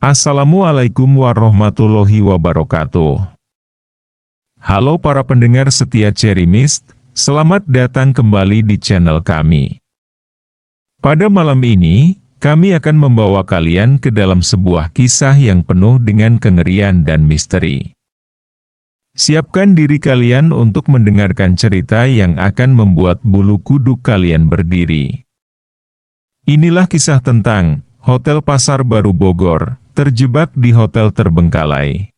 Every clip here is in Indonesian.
Assalamualaikum warahmatullahi wabarakatuh. Halo para pendengar setia Cherry Mist, selamat datang kembali di channel kami. Pada malam ini, kami akan membawa kalian ke dalam sebuah kisah yang penuh dengan kengerian dan misteri. Siapkan diri kalian untuk mendengarkan cerita yang akan membuat bulu kuduk kalian berdiri. Inilah kisah tentang Hotel Pasar Baru Bogor, terjebak di hotel terbengkalai.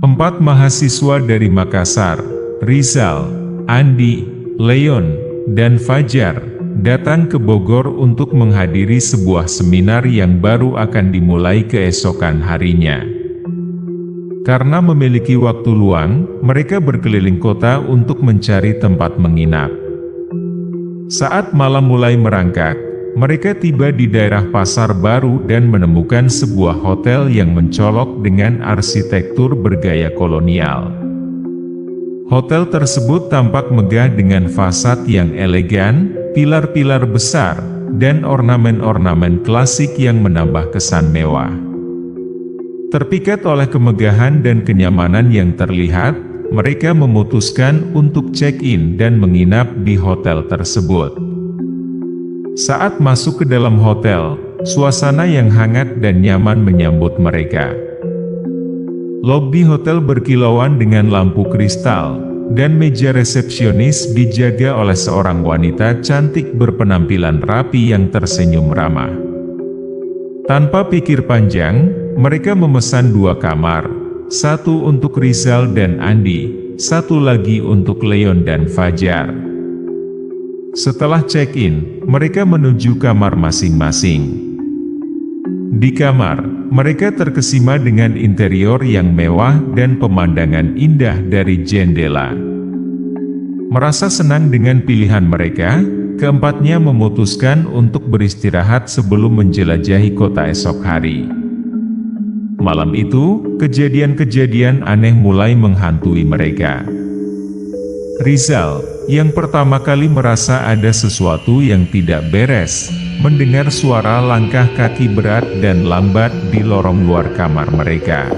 Empat mahasiswa dari Makassar, Rizal, Andi, Leon, dan Fajar, datang ke Bogor untuk menghadiri sebuah seminar yang baru akan dimulai keesokan harinya. Karena memiliki waktu luang, mereka berkeliling kota untuk mencari tempat menginap. Saat malam mulai merangkak, mereka tiba di daerah Pasar Baru dan menemukan sebuah hotel yang mencolok dengan arsitektur bergaya kolonial. Hotel tersebut tampak megah dengan fasad yang elegan, pilar-pilar besar, dan ornamen-ornamen klasik yang menambah kesan mewah. Terpikat oleh kemegahan dan kenyamanan yang terlihat, mereka memutuskan untuk check-in dan menginap di hotel tersebut. Saat masuk ke dalam hotel, suasana yang hangat dan nyaman menyambut mereka. Lobi hotel berkilauan dengan lampu kristal, dan meja resepsionis dijaga oleh seorang wanita cantik berpenampilan rapi yang tersenyum ramah. Tanpa pikir panjang, mereka memesan 2 kamar, satu untuk Rizal dan Andi, satu lagi untuk Leon dan Fajar. Setelah check-in, mereka menuju kamar masing-masing. Di kamar, mereka terkesima dengan interior yang mewah dan pemandangan indah dari jendela. Merasa senang dengan pilihan mereka, keempatnya memutuskan untuk beristirahat sebelum menjelajahi kota esok hari. Malam itu, kejadian-kejadian aneh mulai menghantui mereka. Rizal, yang pertama kali merasa ada sesuatu yang tidak beres, mendengar suara langkah kaki berat dan lambat di lorong luar kamar mereka.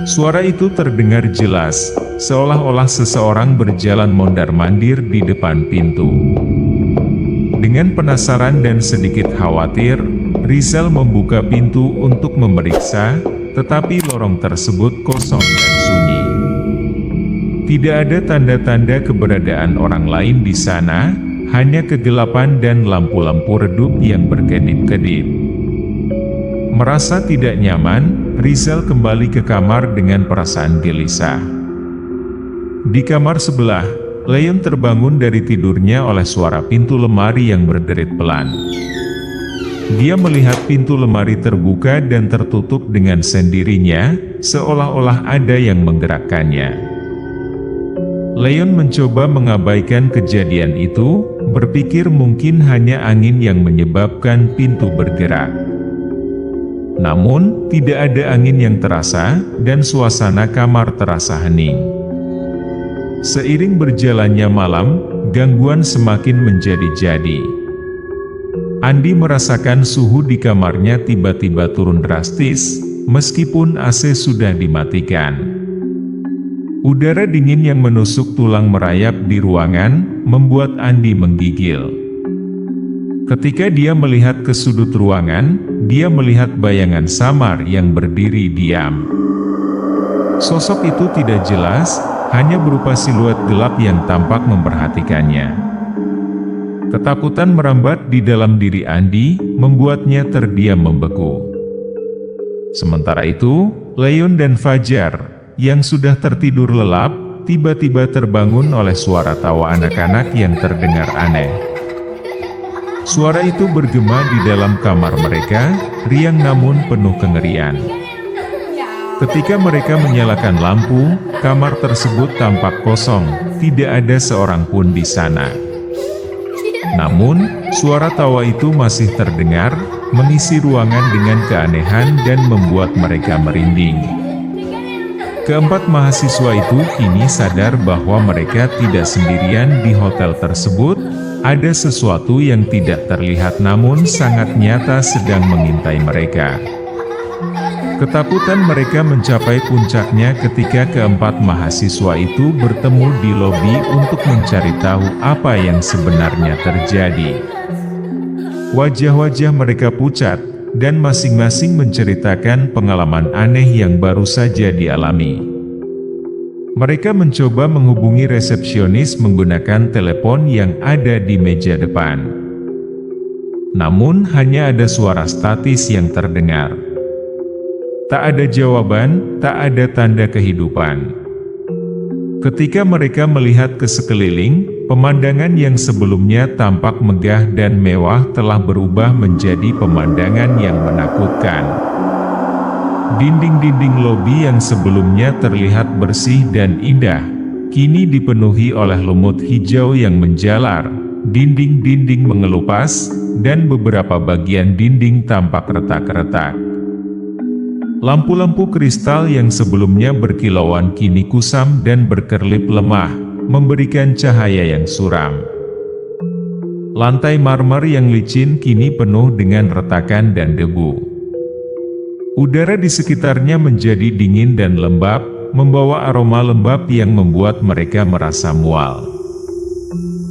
Suara itu terdengar jelas, seolah-olah seseorang berjalan mondar-mandir di depan pintu. Dengan penasaran dan sedikit khawatir, Rizal membuka pintu untuk memeriksa, tetapi lorong tersebut kosong dan sunyi. Tidak ada tanda-tanda keberadaan orang lain di sana, hanya kegelapan dan lampu-lampu redup yang berkedip-kedip. Merasa tidak nyaman, Rizal kembali ke kamar dengan perasaan gelisah. Di kamar sebelah, Leon terbangun dari tidurnya oleh suara pintu lemari yang berderit pelan. Dia melihat pintu lemari terbuka dan tertutup dengan sendirinya, seolah-olah ada yang menggerakkannya. Leon mencoba mengabaikan kejadian itu, berpikir mungkin hanya angin yang menyebabkan pintu bergerak. Namun, tidak ada angin yang terasa, dan suasana kamar terasa hening. Seiring berjalannya malam, gangguan semakin menjadi-jadi. Andi merasakan suhu di kamarnya tiba-tiba turun drastis, meskipun AC sudah dimatikan. Udara dingin yang menusuk tulang merayap di ruangan, membuat Andi menggigil. Ketika dia melihat ke sudut ruangan, dia melihat bayangan samar yang berdiri diam. Sosok itu tidak jelas, hanya berupa siluet gelap yang tampak memperhatikannya. Ketakutan merambat di dalam diri Andi, membuatnya terdiam membeku. Sementara itu, Leon dan Fajar, yang sudah tertidur lelap, tiba-tiba terbangun oleh suara tawa anak-anak yang terdengar aneh. Suara itu bergema di dalam kamar mereka, riang namun penuh kengerian. Ketika mereka menyalakan lampu, kamar tersebut tampak kosong, tidak ada seorang pun di sana. Namun, suara tawa itu masih terdengar, mengisi ruangan dengan keanehan dan membuat mereka merinding. Keempat mahasiswa itu kini sadar bahwa mereka tidak sendirian di hotel tersebut. Ada sesuatu yang tidak terlihat namun sangat nyata sedang mengintai mereka. Ketakutan mereka mencapai puncaknya ketika keempat mahasiswa itu bertemu di lobi untuk mencari tahu apa yang sebenarnya terjadi. Wajah-wajah mereka pucat, dan masing-masing menceritakan pengalaman aneh yang baru saja dialami. Mereka mencoba menghubungi resepsionis menggunakan telepon yang ada di meja depan. Namun hanya ada suara statis yang terdengar. Tak ada jawaban, tak ada tanda kehidupan. Ketika mereka melihat ke sekeliling, pemandangan yang sebelumnya tampak megah dan mewah telah berubah menjadi pemandangan yang menakutkan. Dinding-dinding lobi yang sebelumnya terlihat bersih dan indah, kini dipenuhi oleh lumut hijau yang menjalar, dinding-dinding mengelupas, dan beberapa bagian dinding tampak retak-retak. Lampu-lampu kristal yang sebelumnya berkilauan kini kusam dan berkerlip lemah, memberikan cahaya yang suram. Lantai marmer yang licin kini penuh dengan retakan dan debu. Udara di sekitarnya menjadi dingin dan lembab, membawa aroma lembab yang membuat mereka merasa mual.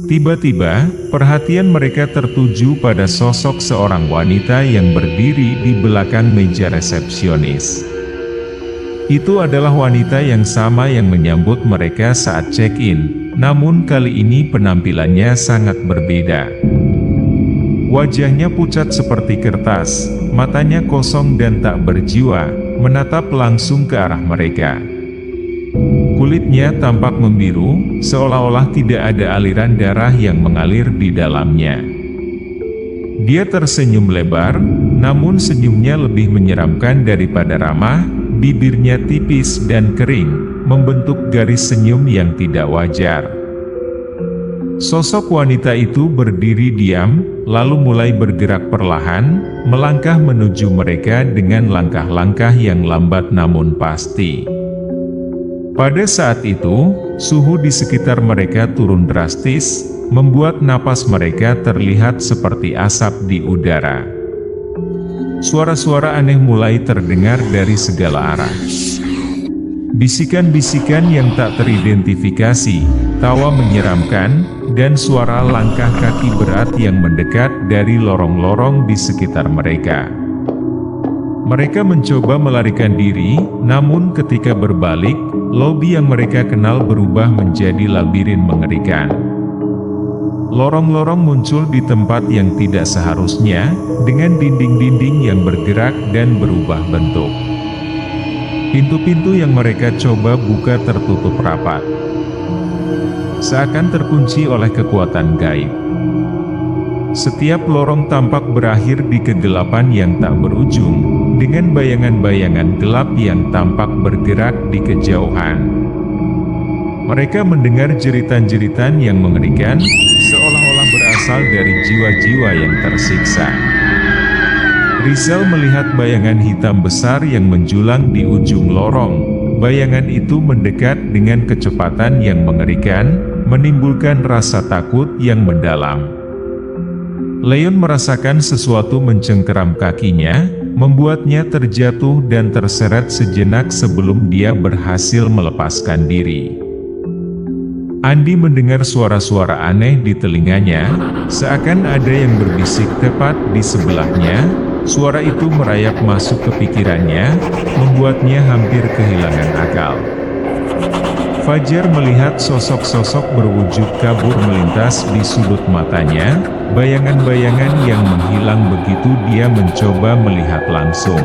Tiba-tiba, perhatian mereka tertuju pada sosok seorang wanita yang berdiri di belakang meja resepsionis. Itu adalah wanita yang sama yang menyambut mereka saat check-in, namun kali ini penampilannya sangat berbeda. Wajahnya pucat seperti kertas, matanya kosong dan tak berjiwa, menatap langsung ke arah mereka. Kulitnya tampak membiru, seolah-olah tidak ada aliran darah yang mengalir di dalamnya. Dia tersenyum lebar, namun senyumnya lebih menyeramkan daripada ramah, bibirnya tipis dan kering, membentuk garis senyum yang tidak wajar. Sosok wanita itu berdiri diam, lalu mulai bergerak perlahan, melangkah menuju mereka dengan langkah-langkah yang lambat namun pasti. Pada saat itu, suhu di sekitar mereka turun drastis, membuat napas mereka terlihat seperti asap di udara. Suara-suara aneh mulai terdengar dari segala arah. Bisikan-bisikan yang tak teridentifikasi, tawa menyeramkan, dan suara langkah kaki berat yang mendekat dari lorong-lorong di sekitar mereka. Mereka mencoba melarikan diri, namun ketika berbalik, lobi yang mereka kenal berubah menjadi labirin mengerikan. Lorong-lorong muncul di tempat yang tidak seharusnya, dengan dinding-dinding yang bergerak dan berubah bentuk. Pintu-pintu yang mereka coba buka tertutup rapat, seakan terkunci oleh kekuatan gaib. Setiap lorong tampak berakhir di kegelapan yang tak berujung, dengan bayangan-bayangan gelap yang tampak bergerak di kejauhan. Mereka mendengar jeritan-jeritan yang mengerikan, seolah-olah berasal dari jiwa-jiwa yang tersiksa. Rizal melihat bayangan hitam besar yang menjulang di ujung lorong. Bayangan itu mendekat dengan kecepatan yang mengerikan, menimbulkan rasa takut yang mendalam. Leon merasakan sesuatu mencengkeram kakinya, membuatnya terjatuh dan terseret sejenak sebelum dia berhasil melepaskan diri. Andi mendengar suara-suara aneh di telinganya, seakan ada yang berbisik tepat di sebelahnya. Suara itu merayap masuk ke pikirannya, membuatnya hampir kehilangan akal. Fajar melihat sosok-sosok berwujud kabur melintas di sudut matanya, bayangan-bayangan yang menghilang begitu dia mencoba melihat langsung.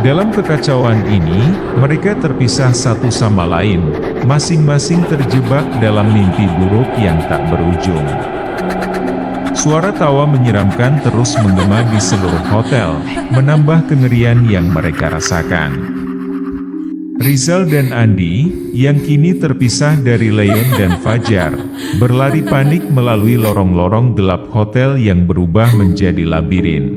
Dalam kekacauan ini, mereka terpisah satu sama lain, masing-masing terjebak dalam mimpi buruk yang tak berujung. Suara tawa menyeramkan terus menggema di seluruh hotel, menambah kengerian yang mereka rasakan. Rizal dan Andi, yang kini terpisah dari Leon dan Fajar, berlari panik melalui lorong-lorong gelap hotel yang berubah menjadi labirin.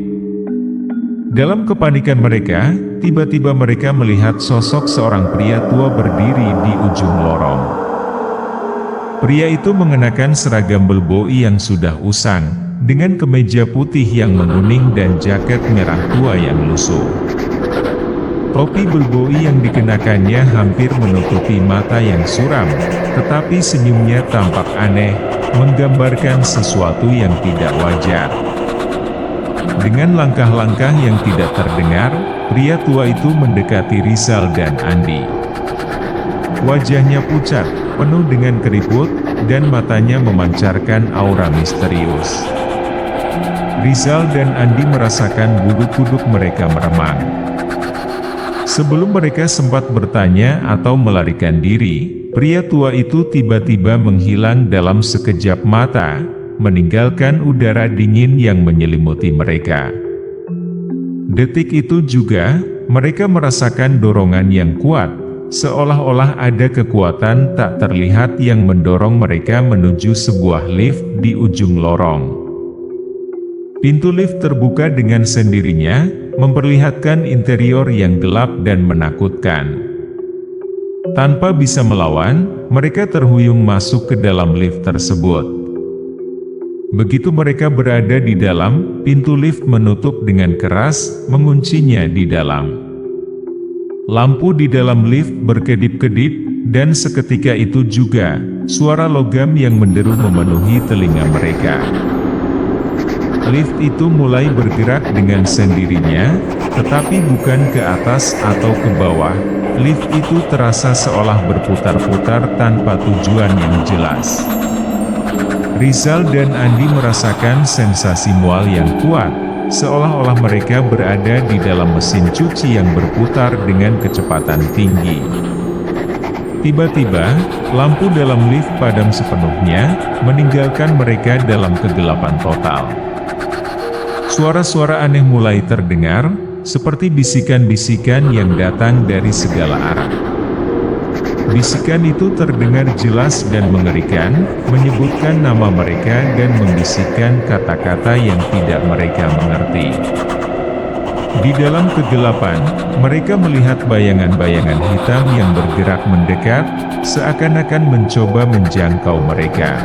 Dalam kepanikan mereka, tiba-tiba mereka melihat sosok seorang pria tua berdiri di ujung lorong. Pria itu mengenakan seragam bellboy yang sudah usang, dengan kemeja putih yang menguning dan jaket merah tua yang lusuh. Topi bellboy yang dikenakannya hampir menutupi mata yang suram, tetapi senyumnya tampak aneh, menggambarkan sesuatu yang tidak wajar. Dengan langkah-langkah yang tidak terdengar, pria tua itu mendekati Rizal dan Andi. Wajahnya pucat, penuh dengan keriput, dan matanya memancarkan aura misterius. Rizal dan Andi merasakan bulu-kuduk mereka meremang. Sebelum mereka sempat bertanya atau melarikan diri, pria tua itu tiba-tiba menghilang dalam sekejap mata, meninggalkan udara dingin yang menyelimuti mereka. Detik itu juga, mereka merasakan dorongan yang kuat, seolah-olah ada kekuatan tak terlihat yang mendorong mereka menuju sebuah lift di ujung lorong. Pintu lift terbuka dengan sendirinya, memperlihatkan interior yang gelap dan menakutkan. Tanpa bisa melawan, mereka terhuyung masuk ke dalam lift tersebut. Begitu mereka berada di dalam, pintu lift menutup dengan keras, menguncinya di dalam. Lampu di dalam lift berkedip-kedip, dan seketika itu juga, suara logam yang menderu memenuhi telinga mereka. Lift itu mulai bergerak dengan sendirinya, tetapi bukan ke atas atau ke bawah. Lift itu terasa seolah berputar-putar tanpa tujuan yang jelas. Rizal dan Andi merasakan sensasi mual yang kuat, seolah-olah mereka berada di dalam mesin cuci yang berputar dengan kecepatan tinggi. Tiba-tiba, lampu dalam lift padam sepenuhnya, meninggalkan mereka dalam kegelapan total. Suara-suara aneh mulai terdengar, seperti bisikan-bisikan yang datang dari segala arah. Bisikan itu terdengar jelas dan mengerikan, menyebutkan nama mereka dan membisikkan kata-kata yang tidak mereka mengerti. Di dalam kegelapan, mereka melihat bayangan-bayangan hitam yang bergerak mendekat, seakan-akan mencoba menjangkau mereka.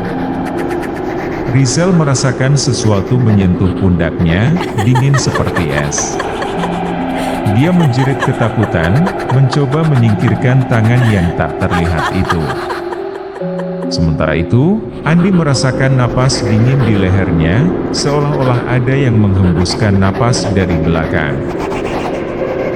Rizal merasakan sesuatu menyentuh pundaknya, dingin seperti es. Dia menjerit ketakutan, mencoba menyingkirkan tangan yang tak terlihat itu. Sementara itu, Andi merasakan napas dingin di lehernya, seolah-olah ada yang menghembuskan napas dari belakang.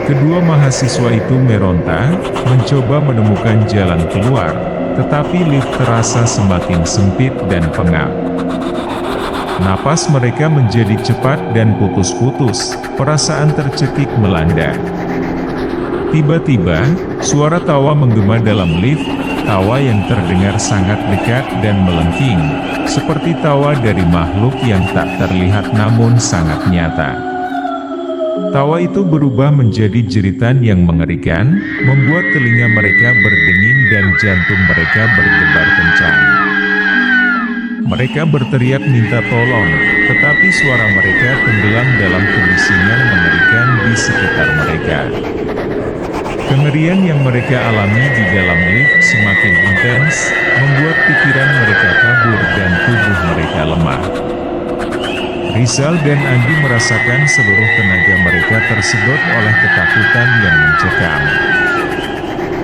Kedua mahasiswa itu meronta, mencoba menemukan jalan keluar, tetapi lift terasa semakin sempit dan pengap. Napas mereka menjadi cepat dan putus-putus, perasaan tercekik melanda. Tiba-tiba, suara tawa menggema dalam lift, tawa yang terdengar sangat dekat dan melengking, seperti tawa dari makhluk yang tak terlihat namun sangat nyata. Tawa itu berubah menjadi jeritan yang mengerikan, membuat telinga mereka berdenging dan jantung mereka berdebar kencang. Mereka berteriak minta tolong, tetapi suara mereka tenggelam dalam kebisingan mengerikan di sekitar mereka. Kengerian yang mereka alami di dalam lift semakin intens, membuat pikiran mereka kabur dan tubuh mereka lemah. Rizal dan Andi merasakan seluruh tenaga mereka tersedot oleh ketakutan yang mencekam.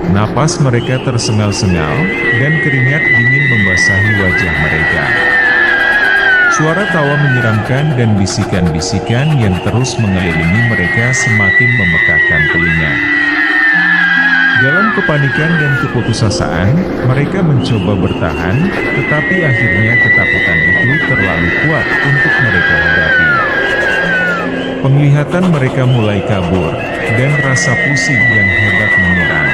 Napas mereka tersengal-sengal, dan keringat dingin membasahi wajah mereka. Suara tawa menyeramkan dan bisikan-bisikan yang terus mengelilingi mereka semakin memekakkan telinga. Dalam kepanikan dan keputusasaan, mereka mencoba bertahan, tetapi akhirnya ketakutan itu terlalu kuat untuk mereka hadapi. Penglihatan mereka mulai kabur, dan rasa pusing yang hebat menyerang.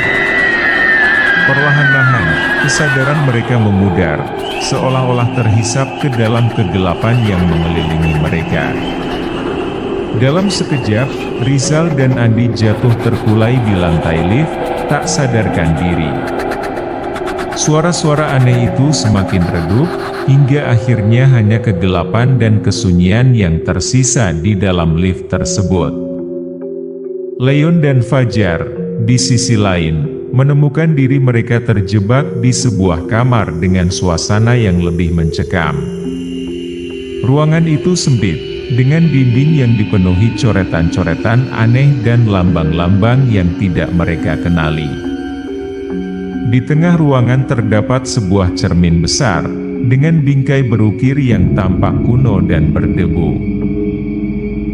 Perlahan-lahan, kesadaran mereka memudar, seolah-olah terhisap ke dalam kegelapan yang mengelilingi mereka. Dalam sekejap, Rizal dan Andi jatuh terkulai di lantai lift, tak sadarkan diri. Suara-suara aneh itu semakin redup, hingga akhirnya hanya kegelapan dan kesunyian yang tersisa di dalam lift tersebut. Leon dan Fajar, di sisi lain, menemukan diri mereka terjebak di sebuah kamar dengan suasana yang lebih mencekam. Ruangan itu sempit, dengan dinding yang dipenuhi coretan-coretan aneh dan lambang-lambang yang tidak mereka kenali. Di tengah ruangan terdapat sebuah cermin besar, dengan bingkai berukir yang tampak kuno dan berdebu.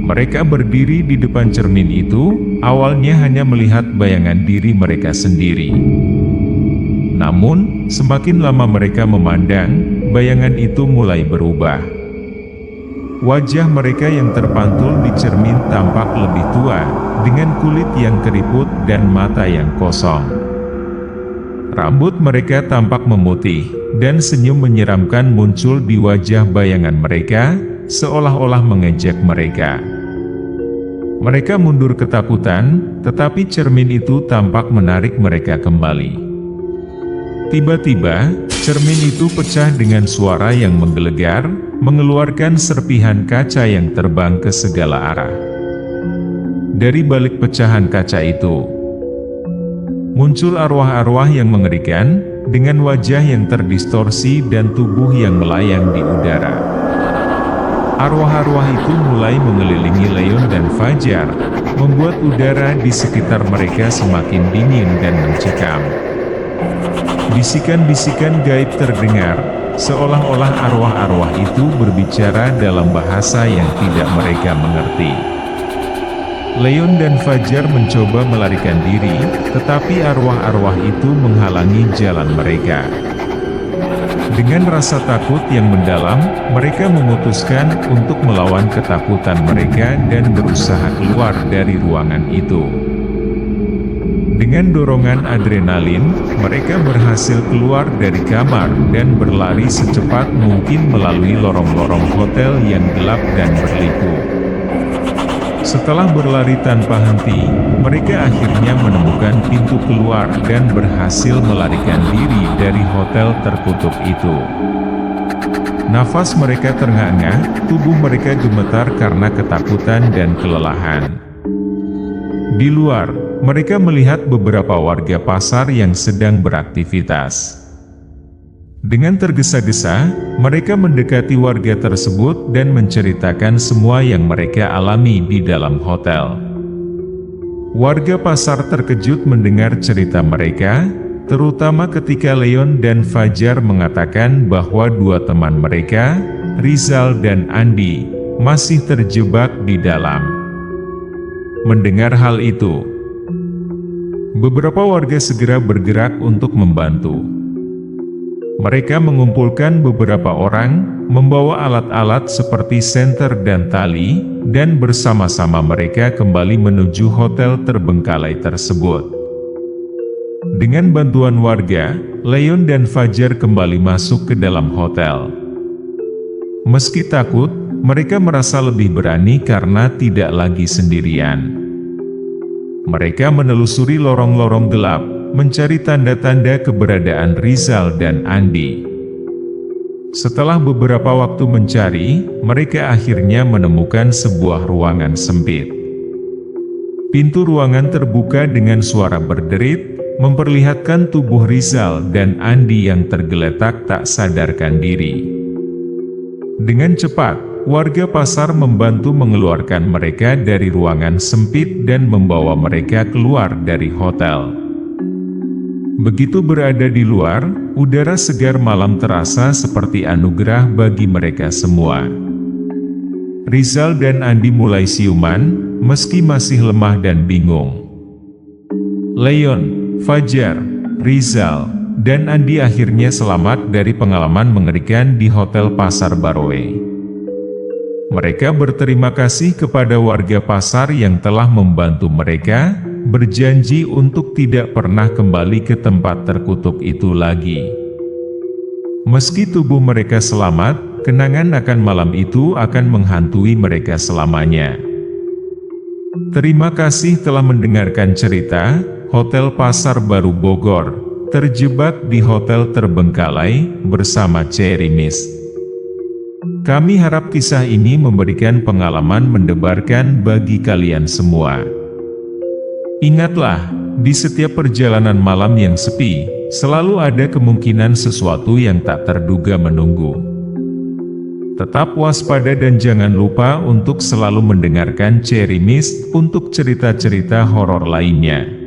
Mereka berdiri di depan cermin itu, awalnya hanya melihat bayangan diri mereka sendiri. Namun, semakin lama mereka memandang, bayangan itu mulai berubah. Wajah mereka yang terpantul di cermin tampak lebih tua, dengan kulit yang keriput dan mata yang kosong. Rambut mereka tampak memutih, dan senyum menyeramkan muncul di wajah bayangan mereka, seolah-olah mengejek mereka. Mereka mundur ketakutan, tetapi cermin itu tampak menarik mereka kembali. Tiba-tiba, cermin itu pecah dengan suara yang menggelegar, mengeluarkan serpihan kaca yang terbang ke segala arah. Dari balik pecahan kaca itu, muncul arwah-arwah yang mengerikan, dengan wajah yang terdistorsi dan tubuh yang melayang di udara. Arwah-arwah itu mulai mengelilingi Leon dan Fajar, membuat udara di sekitar mereka semakin dingin dan mencekam. Bisikan-bisikan gaib terdengar, seolah-olah arwah-arwah itu berbicara dalam bahasa yang tidak mereka mengerti. Leon dan Fajar mencoba melarikan diri, tetapi arwah-arwah itu menghalangi jalan mereka. Dengan rasa takut yang mendalam, mereka memutuskan untuk melawan ketakutan mereka dan berusaha keluar dari ruangan itu. Dengan dorongan adrenalin, mereka berhasil keluar dari kamar dan berlari secepat mungkin melalui lorong-lorong hotel yang gelap dan berliku. Setelah berlari tanpa henti, mereka akhirnya menemukan pintu keluar dan berhasil melarikan diri dari hotel terkutuk itu. Nafas mereka terengah-engah, tubuh mereka gemetar karena ketakutan dan kelelahan. Di luar, mereka melihat beberapa warga pasar yang sedang beraktivitas. Dengan tergesa-gesa, mereka mendekati warga tersebut dan menceritakan semua yang mereka alami di dalam hotel. Warga pasar terkejut mendengar cerita mereka, terutama ketika Leon dan Fajar mengatakan bahwa dua teman mereka, Rizal dan Andi, masih terjebak di dalam. Mendengar hal itu, beberapa warga segera bergerak untuk membantu. Mereka mengumpulkan beberapa orang, membawa alat-alat seperti senter dan tali, dan bersama-sama mereka kembali menuju hotel terbengkalai tersebut. Dengan bantuan warga, Leon dan Fajar kembali masuk ke dalam hotel. Meski takut, mereka merasa lebih berani karena tidak lagi sendirian. Mereka menelusuri lorong-lorong gelap, mencari tanda-tanda keberadaan Rizal dan Andi. Setelah beberapa waktu mencari, mereka akhirnya menemukan sebuah ruangan sempit. Pintu ruangan terbuka dengan suara berderit, memperlihatkan tubuh Rizal dan Andi yang tergeletak tak sadarkan diri. Dengan cepat, warga pasar membantu mengeluarkan mereka dari ruangan sempit dan membawa mereka keluar dari hotel. Begitu berada di luar, udara segar malam terasa seperti anugerah bagi mereka semua. Rizal dan Andi mulai siuman, meski masih lemah dan bingung. Leon, Fajar, Rizal, dan Andi akhirnya selamat dari pengalaman mengerikan di Hotel Pasar Baroe. Mereka berterima kasih kepada warga pasar yang telah membantu mereka, berjanji untuk tidak pernah kembali ke tempat terkutuk itu lagi. Meski tubuh mereka selamat, kenangan akan malam itu akan menghantui mereka selamanya. Terima kasih telah mendengarkan cerita Hotel Pasar Baru Bogor, terjebak di hotel terbengkalai, bersama Cerimis. Kami harap kisah ini memberikan pengalaman mendebarkan bagi kalian semua. Ingatlah, di setiap perjalanan malam yang sepi, selalu ada kemungkinan sesuatu yang tak terduga menunggu. Tetap waspada dan jangan lupa untuk selalu mendengarkan Cherry Mist untuk cerita-cerita horor lainnya.